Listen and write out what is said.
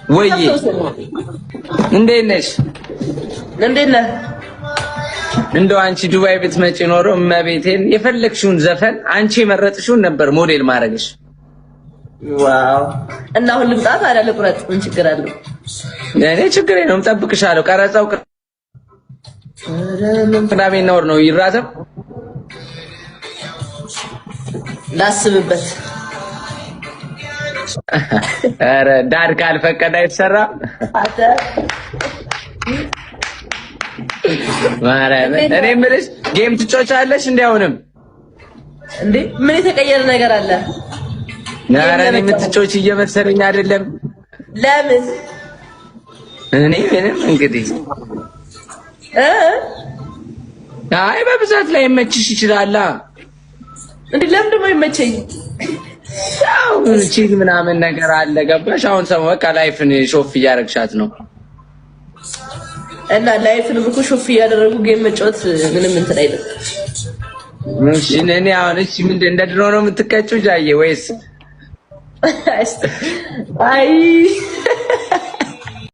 ወይ እንዴት ነሽ? እንዴት ነህ? እንደው አንቺ ዱባይ ብትመጪ ኖሮ እመቤቴን የፈለግሽውን ዘፈን አንቺ የመረጥሽውን ነበር ሞዴል ማድረግሽ። ዋው! እና አሁን ልምጣ ታዲያ ልቁረጥ? ምን ችግር አለው? እኔ ችግር የለውም፣ እጠብቅሻለሁ። ቀረጻው ቅዳሜና እሑድ ነው ይራዘም። ላስብበት። ኧረ ዳድ ካልፈቀደ አይሰራም። ማርያም እኔ የምልሽ ጌም ትጮቻለሽ እንዴ? አሁንም እንዴ ምን የተቀየረ ነገር አለ? ኧረ እኔ የምትጮች እየመሰለኝ አይደለም። ለምን? እኔ ምንም እንግዲህ አይ በብዛት ላይ መችሽ ይችላል። እንዴ ለምን ደሞ ይመቸኝ? ያው ቺል ምናምን ነገር አለ ገባሽ? አሁን ሰው በቃ ላይፍን ሾፍ እያረግሻት ነው። እና ላይፍን ብኩ ሾፍ እያደረጉ ጌም መጫወት ምንም እንትን አይደለም። እሺ እኔ አሁን እሺ ምንድን እንደ ድሮ ነው የምትቀጭው ጃዬ ወይስ? አይ